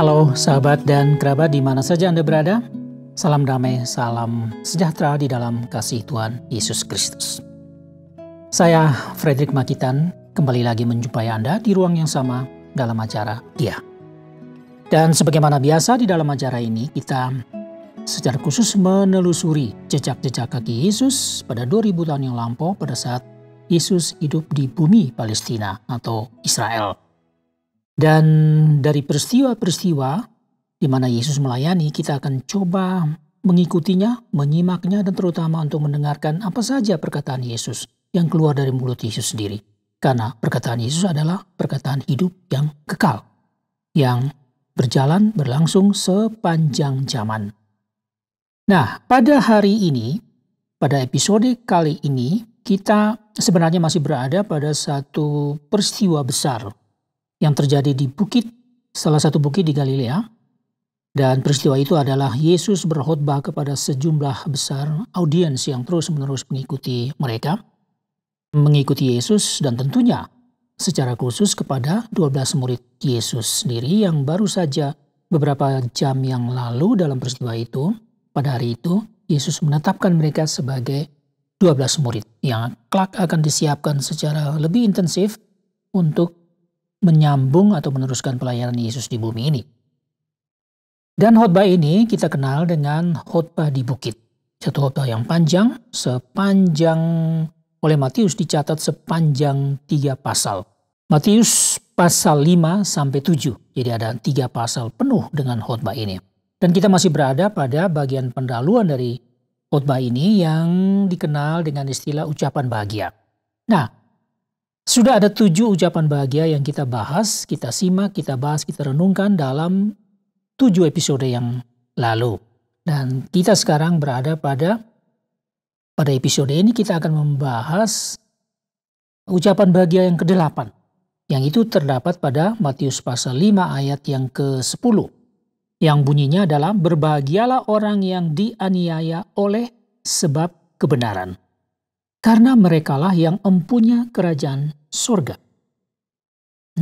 Halo sahabat dan kerabat di mana saja Anda berada. Salam damai, salam sejahtera di dalam kasih Tuhan Yesus Kristus. Saya Frederick Makitan kembali lagi menjumpai Anda di ruang yang sama dalam acara Dia. Dan sebagaimana biasa di dalam acara ini kita secara khusus menelusuri jejak-jejak kaki Yesus pada 2000 tahun yang lampau pada saat Yesus hidup di bumi Palestina atau Israel. Dan dari peristiwa-peristiwa di mana Yesus melayani, kita akan coba mengikutinya, menyimaknya, dan terutama untuk mendengarkan apa saja perkataan Yesus yang keluar dari mulut Yesus sendiri. Karena perkataan Yesus adalah perkataan hidup yang kekal, yang berlangsung sepanjang zaman. Nah, pada hari ini, pada episode kali ini, kita sebenarnya masih berada pada satu peristiwa besar yang terjadi di salah satu bukit di Galilea. Dan peristiwa itu adalah Yesus berkhotbah kepada sejumlah besar audiens yang terus-menerus mengikuti Yesus, dan tentunya secara khusus kepada 12 murid Yesus sendiri yang baru saja beberapa jam yang lalu dalam peristiwa itu, pada hari itu, Yesus menetapkan mereka sebagai 12 murid yang kelak akan disiapkan secara lebih intensif untuk menyambung atau meneruskan pelayanan Yesus di bumi ini. Dan khotbah ini kita kenal dengan khotbah di bukit. Satu khotbah yang panjang, oleh Matius dicatat sepanjang 3 pasal. Matius pasal 5 sampai 7. Jadi ada 3 pasal penuh dengan khotbah ini. Dan kita masih berada pada bagian pendahuluan dari khotbah ini yang dikenal dengan istilah ucapan bahagia. Nah, sudah ada 7 ucapan bahagia yang kita bahas, kita simak, kita bahas, kita renungkan dalam 7 episode yang lalu. Dan kita sekarang berada pada episode ini kita akan membahas ucapan bahagia yang ke-8. Yang itu terdapat pada Matius pasal 5 ayat yang ke-10. Yang bunyinya adalah berbahagialah orang yang dianiaya oleh sebab kebenaran, karena merekalah yang empunya kerajaan surga.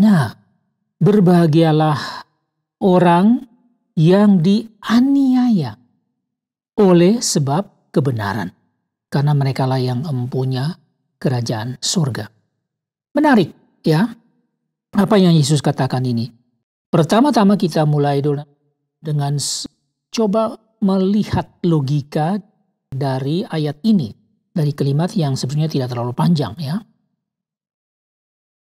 Nah, berbahagialah orang yang dianiaya oleh sebab kebenaran, karena merekalah yang empunya kerajaan surga. Menarik ya, apa yang Yesus katakan ini. Pertama-tama kita mulai dulu dengan coba melihat logika dari ayat ini. Dari kalimat yang sebenarnya tidak terlalu panjang ya.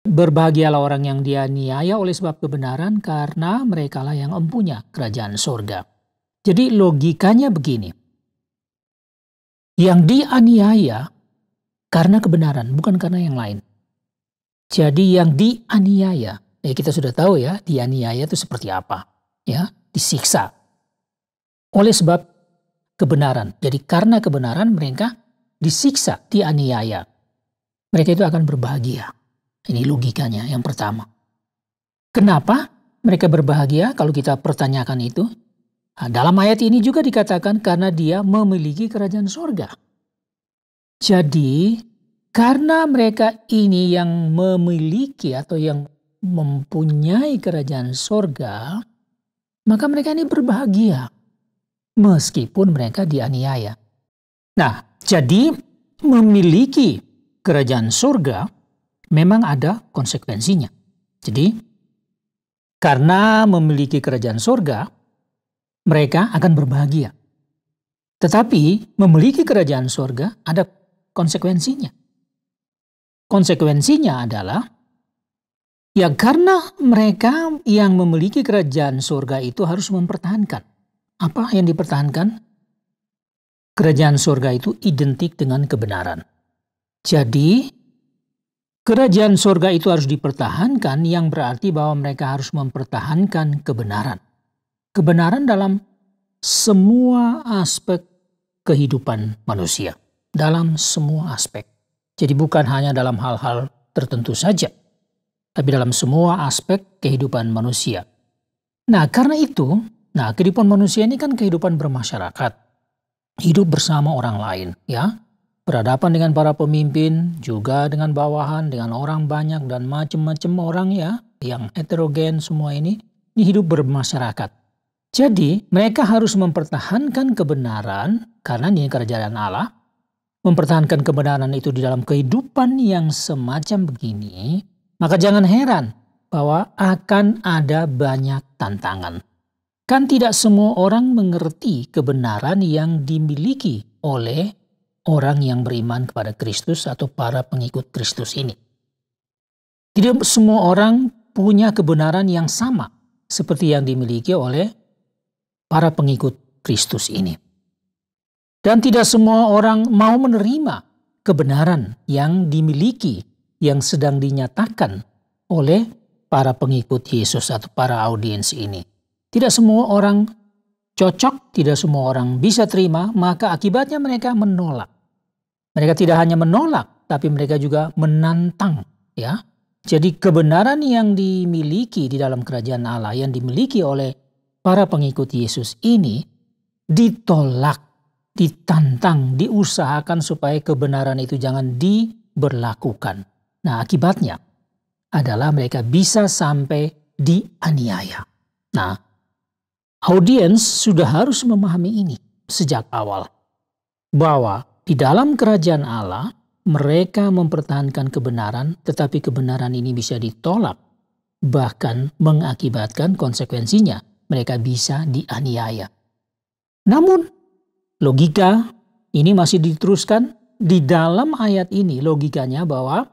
Berbahagialah orang yang dianiaya oleh sebab kebenaran, karena merekalah yang empunya kerajaan surga. Jadi logikanya begini. Yang dianiaya karena kebenaran, bukan karena yang lain. Jadi yang dianiaya, kita sudah tahu ya, dianiaya itu seperti apa. Ya, disiksa oleh sebab kebenaran. Jadi karena kebenaran mereka disiksa, dianiaya. Mereka itu akan berbahagia. Ini logikanya yang pertama. Kenapa mereka berbahagia kalau kita pertanyakan itu? Nah, dalam ayat ini juga dikatakan karena dia memiliki kerajaan surga. Jadi karena mereka ini yang memiliki atau yang mempunyai kerajaan surga, maka mereka ini berbahagia meskipun mereka dianiaya. Nah, jadi memiliki kerajaan surga memang ada konsekuensinya. Jadi karena memiliki kerajaan surga, mereka akan berbahagia. Tetapi memiliki kerajaan surga ada konsekuensinya. Konsekuensinya adalah ya karena mereka yang memiliki kerajaan surga itu harus mempertahankan. Apa yang dipertahankan? Kerajaan surga itu identik dengan kebenaran. Jadi, kerajaan surga itu harus dipertahankan, yang berarti bahwa mereka harus mempertahankan kebenaran. Kebenaran dalam semua aspek kehidupan manusia. Dalam semua aspek. Jadi bukan hanya dalam hal-hal tertentu saja, tapi dalam semua aspek kehidupan manusia. Nah, karena itu, kehidupan manusia ini kan kehidupan bermasyarakat. Hidup bersama orang lain, ya. Berhadapan dengan para pemimpin, juga dengan bawahan, dengan orang banyak dan macam-macam orang ya, yang heterogen semua ini. ini hidup bermasyarakat. Jadi mereka harus mempertahankan kebenaran karena ini kerajaan Allah. Mempertahankan kebenaran itu di dalam kehidupan yang semacam begini, maka jangan heran bahwa akan ada banyak tantangan. Kan tidak semua orang mengerti kebenaran yang dimiliki oleh orang yang beriman kepada Kristus atau para pengikut Kristus ini. Tidak semua orang punya kebenaran yang sama seperti yang dimiliki oleh para pengikut Kristus ini. Dan tidak semua orang mau menerima kebenaran yang dimiliki, yang sedang dinyatakan oleh para pengikut Yesus atau para audiens ini. Tidak semua orang cocok, tidak semua orang bisa terima, maka akibatnya mereka menolak. Mereka tidak hanya menolak, tapi mereka juga menantang. Ya, jadi kebenaran yang dimiliki di dalam kerajaan Allah, yang dimiliki oleh para pengikut Yesus ini ditolak, ditantang, diusahakan supaya kebenaran itu jangan diberlakukan. Nah, akibatnya adalah mereka bisa sampai dianiaya. Nah, audiens sudah harus memahami ini sejak awal, bahwa di dalam kerajaan Allah mereka mempertahankan kebenaran, tetapi kebenaran ini bisa ditolak, bahkan mengakibatkan konsekuensinya mereka bisa dianiaya. Namun logika ini masih diteruskan di dalam ayat ini, logikanya bahwa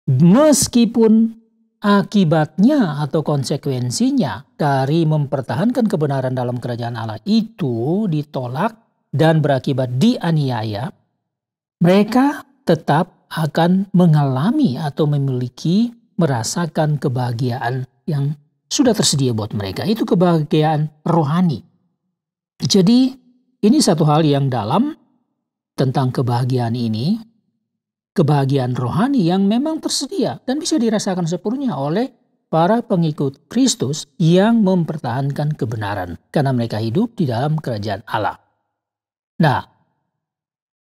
meskipun akibatnya atau konsekuensinya dari mempertahankan kebenaran dalam kerajaan Allah itu ditolak dan berakibat dianiaya, mereka tetap akan mengalami atau merasakan kebahagiaan yang sudah tersedia buat mereka. Itu kebahagiaan rohani. Jadi ini satu hal yang dalam tentang kebahagiaan ini, kebahagiaan rohani yang memang tersedia dan bisa dirasakan sepenuhnya oleh para pengikut Kristus yang mempertahankan kebenaran karena mereka hidup di dalam kerajaan Allah. Nah,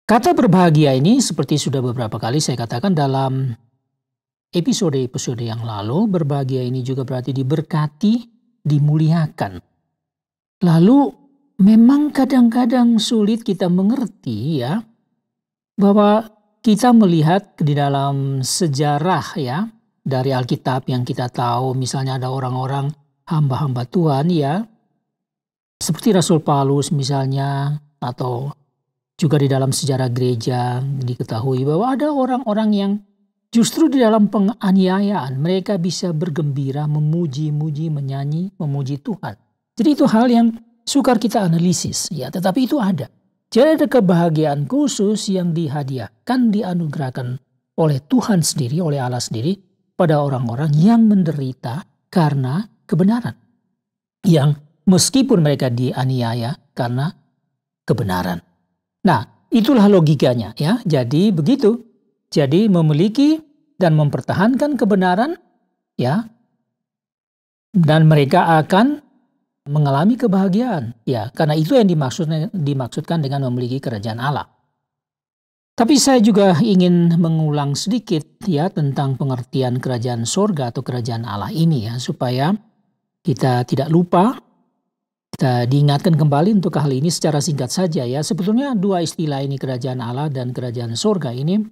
kata berbahagia ini seperti sudah beberapa kali saya katakan dalam episode-episode yang lalu, berbahagia ini juga berarti diberkati, dimuliakan. Lalu memang kadang-kadang sulit kita mengerti ya, bahwa kita melihat di dalam sejarah ya, dari Alkitab yang kita tahu, misalnya ada orang-orang hamba-hamba Tuhan ya, seperti Rasul Paulus misalnya, atau juga di dalam sejarah gereja diketahui bahwa ada orang-orang yang justru di dalam penganiayaan mereka bisa bergembira, memuji-muji, menyanyi, memuji Tuhan. Jadi itu hal yang sukar kita analisis ya, tetapi itu ada. Jadi ada kebahagiaan khusus yang dihadiahkan, dianugerahkan oleh Tuhan sendiri, oleh Allah sendiri pada orang-orang yang menderita karena kebenaran. Yang meskipun mereka dianiaya karena kebenaran. Nah, itulah logikanya ya. Jadi begitu. Jadi memiliki dan mempertahankan kebenaran ya. Dan mereka akan mengalami kebahagiaan ya, karena itu yang dimaksudkan dengan memiliki kerajaan Allah. Tapi saya juga ingin mengulang sedikit ya tentang pengertian kerajaan sorga atau kerajaan Allah ini ya, supaya kita tidak lupa, kita diingatkan kembali untuk hal ini secara singkat saja ya. Sebetulnya dua istilah ini, kerajaan Allah dan kerajaan sorga ini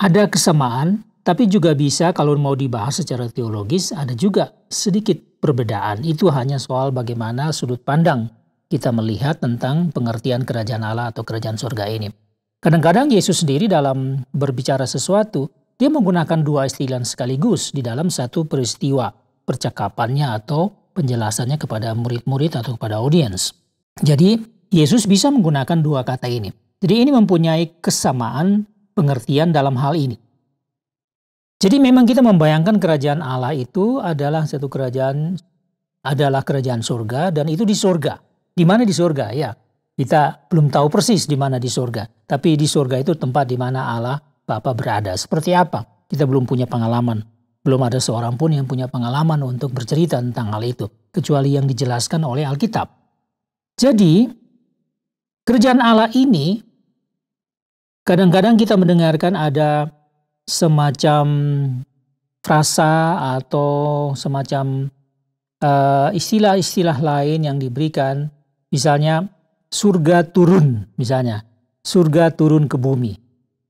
ada kesamaan, tapi juga bisa kalau mau dibahas secara teologis ada juga sedikit perbedaan. Itu hanya soal bagaimana sudut pandang kita melihat tentang pengertian kerajaan Allah atau kerajaan surga ini. Kadang-kadang Yesus sendiri dalam berbicara sesuatu, dia menggunakan dua istilah sekaligus di dalam satu peristiwa percakapannya atau penjelasannya kepada murid-murid atau kepada audiens. Jadi Yesus bisa menggunakan dua kata ini. Jadi ini mempunyai kesamaan pengertian dalam hal ini. Jadi memang kita membayangkan kerajaan Allah itu adalah satu kerajaan, adalah kerajaan surga, dan itu di surga. Di mana di surga? Ya, kita belum tahu persis di mana di surga. Tapi di surga itu tempat di mana Allah Bapa berada. Seperti apa? Kita belum punya pengalaman. Belum ada seorang pun yang punya pengalaman untuk bercerita tentang hal itu, kecuali yang dijelaskan oleh Alkitab. Jadi, kerajaan Allah ini kadang-kadang kita mendengarkan ada semacam frasa atau semacam istilah-istilah lain yang diberikan, misalnya surga turun, misalnya surga turun ke bumi.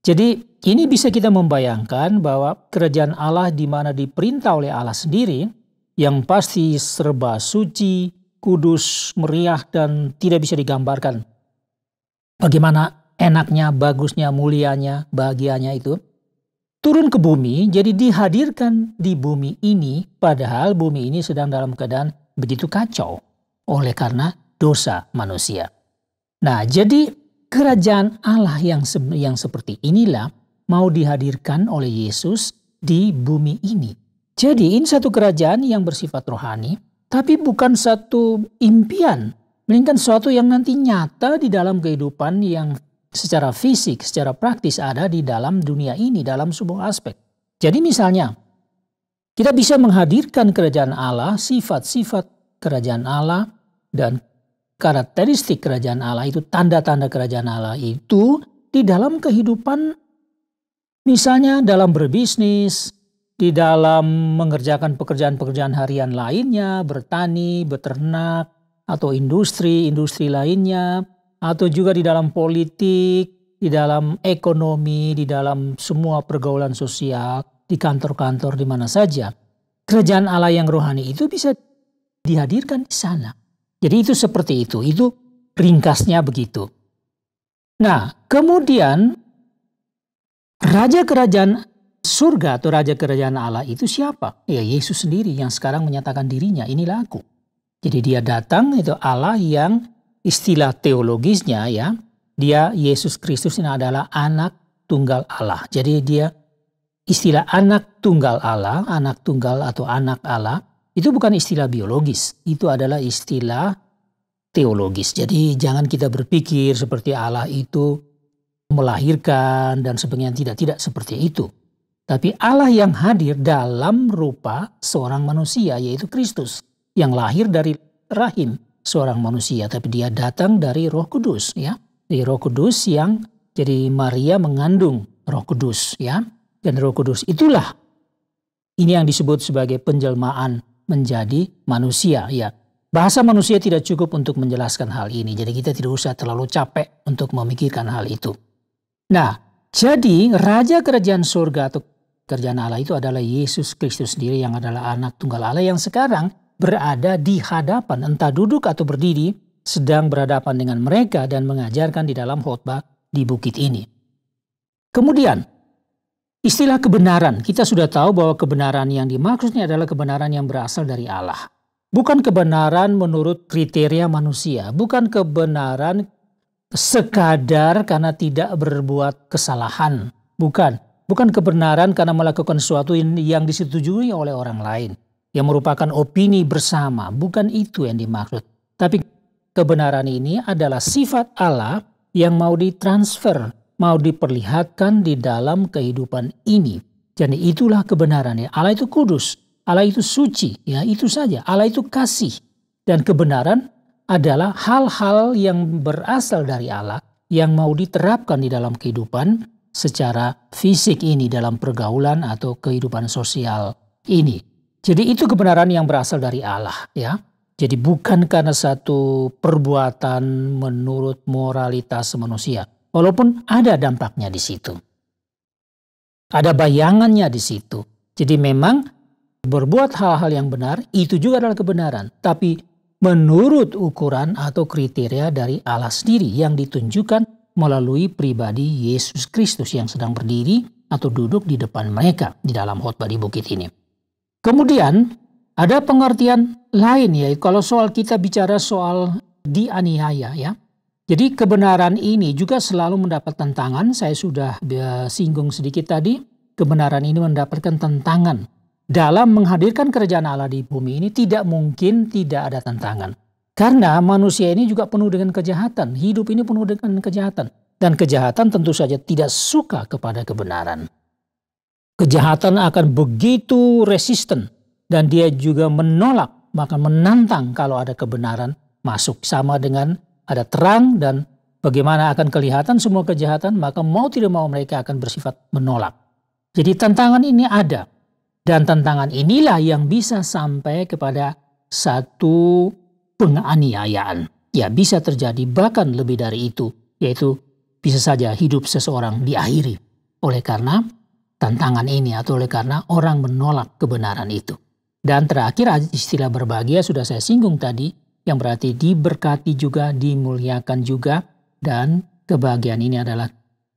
Jadi ini bisa kita membayangkan bahwa kerajaan Allah di mana diperintah oleh Allah sendiri, yang pasti serba suci, kudus, meriah, dan tidak bisa digambarkan bagaimana enaknya, bagusnya, mulianya, bahagianya itu turun ke bumi, jadi dihadirkan di bumi ini, padahal bumi ini sedang dalam keadaan begitu kacau oleh karena dosa manusia. Nah, jadi kerajaan Allah yang seperti inilah mau dihadirkan oleh Yesus di bumi ini. Jadi ini satu kerajaan yang bersifat rohani, tapi bukan satu impian, melainkan sesuatu yang nanti nyata di dalam kehidupan yang secara fisik, secara praktis ada di dalam dunia ini, dalam sebuah aspek. Jadi misalnya, kita bisa menghadirkan kerajaan Allah, sifat-sifat kerajaan Allah, dan karakteristik kerajaan Allah itu, tanda-tanda kerajaan Allah itu di dalam kehidupan, misalnya dalam berbisnis, di dalam mengerjakan pekerjaan-pekerjaan harian lainnya, bertani, beternak, atau industri lainnya, atau juga di dalam politik, di dalam ekonomi, di dalam semua pergaulan sosial, di kantor-kantor, di mana saja. Kerajaan Allah yang rohani itu bisa dihadirkan di sana. Jadi itu seperti itu ringkasnya begitu. Nah, kemudian raja kerajaan surga atau raja kerajaan Allah itu siapa? Ya, Yesus sendiri yang sekarang menyatakan dirinya, inilah aku. Jadi dia datang, itu Allah yang istilah teologisnya ya, dia Yesus Kristus ini adalah anak tunggal Allah. Jadi dia istilah anak tunggal Allah, anak tunggal atau anak Allah, itu bukan istilah biologis, itu adalah istilah teologis. Jadi jangan kita berpikir seperti Allah itu melahirkan dan sebagainya, tidak seperti itu. Tapi Allah yang hadir dalam rupa seorang manusia, yaitu Kristus, yang lahir dari rahim seorang manusia, tapi dia datang dari Roh Kudus ya. Dari Roh Kudus yang jadi Maria mengandung Roh Kudus ya. Dan Roh Kudus itulah ini yang disebut sebagai penjelmaan menjadi manusia ya. Bahasa manusia tidak cukup untuk menjelaskan hal ini. Jadi kita tidak usah terlalu capek untuk memikirkan hal itu. Nah, jadi raja kerajaan surga atau kerajaan Allah itu adalah Yesus Kristus sendiri yang adalah anak tunggal Allah yang sekarang berada di hadapan, entah duduk atau berdiri, sedang berhadapan dengan mereka dan mengajarkan di dalam khotbah di bukit ini. Kemudian, istilah kebenaran. Kita sudah tahu bahwa kebenaran yang dimaksudnya adalah kebenaran yang berasal dari Allah. Bukan kebenaran menurut kriteria manusia. Bukan kebenaran sekadar karena tidak berbuat kesalahan. Bukan kebenaran karena melakukan sesuatu yang disetujui oleh orang lain, yang merupakan opini bersama. Bukan itu yang dimaksud. Tapi kebenaran ini adalah sifat Allah yang mau ditransfer, mau diperlihatkan di dalam kehidupan ini. Jadi itulah kebenarannya. Allah itu kudus, Allah itu suci, ya itu saja. Allah itu kasih. Dan kebenaran adalah hal-hal yang berasal dari Allah yang mau diterapkan di dalam kehidupan secara fisik ini, dalam pergaulan atau kehidupan sosial ini. Jadi itu kebenaran yang berasal dari Allah ya. Jadi bukan karena satu perbuatan menurut moralitas manusia. Walaupun ada dampaknya di situ. Ada bayangannya di situ. Jadi memang berbuat hal-hal yang benar itu juga adalah kebenaran. Tapi menurut ukuran atau kriteria dari Allah sendiri yang ditunjukkan melalui pribadi Yesus Kristus yang sedang berdiri atau duduk di depan mereka di dalam khotbah di bukit ini. Kemudian ada pengertian lain ya, kalau soal kita bicara soal dianiaya ya. Jadi kebenaran ini juga selalu mendapat tantangan, saya sudah singgung sedikit tadi, kebenaran ini mendapatkan tantangan. Dalam menghadirkan kerajaan Allah di bumi ini tidak mungkin tidak ada tantangan. Karena manusia ini juga penuh dengan kejahatan, hidup ini penuh dengan kejahatan. Dan kejahatan tentu saja tidak suka kepada kebenaran. Kejahatan akan begitu resisten dan dia juga menolak, bahkan menantang kalau ada kebenaran masuk. Sama dengan ada terang dan bagaimana akan kelihatan semua kejahatan, maka mau tidak mau mereka akan bersifat menolak. Jadi tantangan ini ada. Dan tantangan inilah yang bisa sampai kepada satu penganiayaan. Ya, bisa terjadi bahkan lebih dari itu, yaitu bisa saja hidup seseorang diakhiri oleh karena tantangan ini atau oleh karena orang menolak kebenaran itu. Dan terakhir istilah berbahagia sudah saya singgung tadi, yang berarti diberkati juga, dimuliakan juga, dan kebahagiaan ini adalah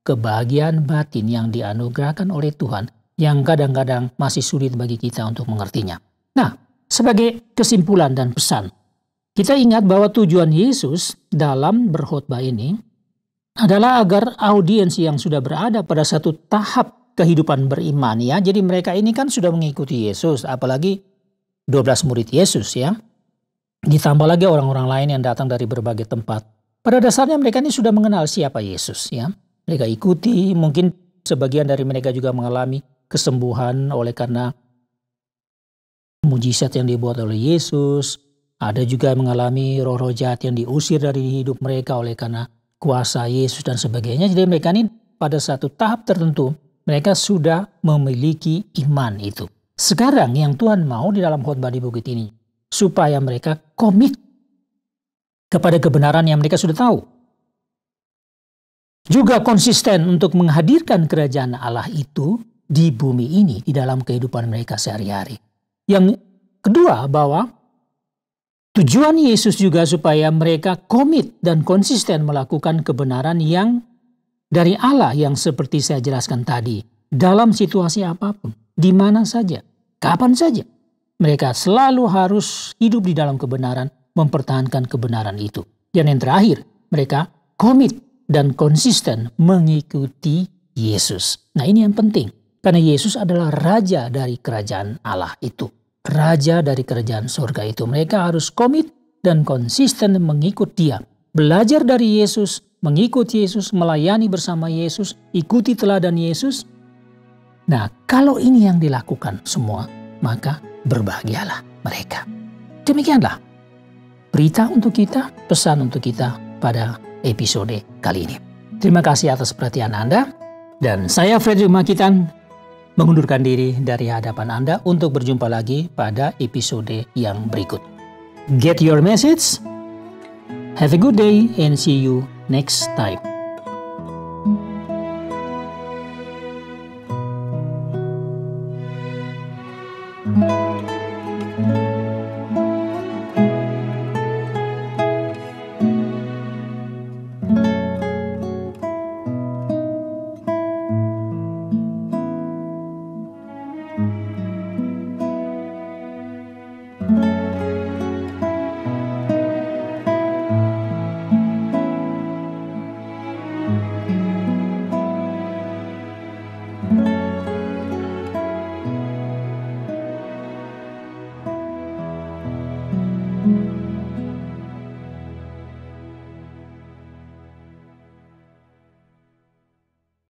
kebahagiaan batin yang dianugerahkan oleh Tuhan yang kadang-kadang masih sulit bagi kita untuk mengertinya. Nah, sebagai kesimpulan dan pesan, kita ingat bahwa tujuan Yesus dalam berkhotbah ini adalah agar audiens yang sudah berada pada satu tahap kehidupan beriman, ya. Jadi mereka ini kan sudah mengikuti Yesus, apalagi 12 murid Yesus, ya. Ditambah lagi orang-orang lain yang datang dari berbagai tempat. Pada dasarnya mereka ini sudah mengenal siapa Yesus, ya. Mereka ikuti, mungkin sebagian dari mereka juga mengalami kesembuhan oleh karena mujizat yang dibuat oleh Yesus. Ada juga yang mengalami roh-roh jahat yang diusir dari hidup mereka oleh karena kuasa Yesus dan sebagainya. Jadi mereka ini pada satu tahap tertentu mereka sudah memiliki iman itu. Sekarang yang Tuhan mau di dalam khotbah di bukit ini, supaya mereka komit kepada kebenaran yang mereka sudah tahu. Juga konsisten untuk menghadirkan kerajaan Allah itu di bumi ini, di dalam kehidupan mereka sehari-hari. Yang kedua, bahwa tujuan Yesus juga supaya mereka komit dan konsisten melakukan kebenaran yang dari Allah yang seperti saya jelaskan tadi. Dalam situasi apapun, di mana saja, kapan saja. Mereka selalu harus hidup di dalam kebenaran, mempertahankan kebenaran itu. Dan yang terakhir, mereka komit dan konsisten mengikuti Yesus. Nah, ini yang penting. Karena Yesus adalah raja dari kerajaan Allah itu. Raja dari kerajaan surga itu. Mereka harus komit dan konsisten mengikut Dia. Belajar dari Yesus, mengikuti Yesus, melayani bersama Yesus, ikuti teladan Yesus. Nah, kalau ini yang dilakukan semua, maka berbahagialah mereka. Demikianlah berita untuk kita, pesan untuk kita pada episode kali ini. Terima kasih atas perhatian Anda. Dan saya Frederick Makitan mengundurkan diri dari hadapan Anda untuk berjumpa lagi pada episode yang berikut. Get your message. Have a good day and see you next time.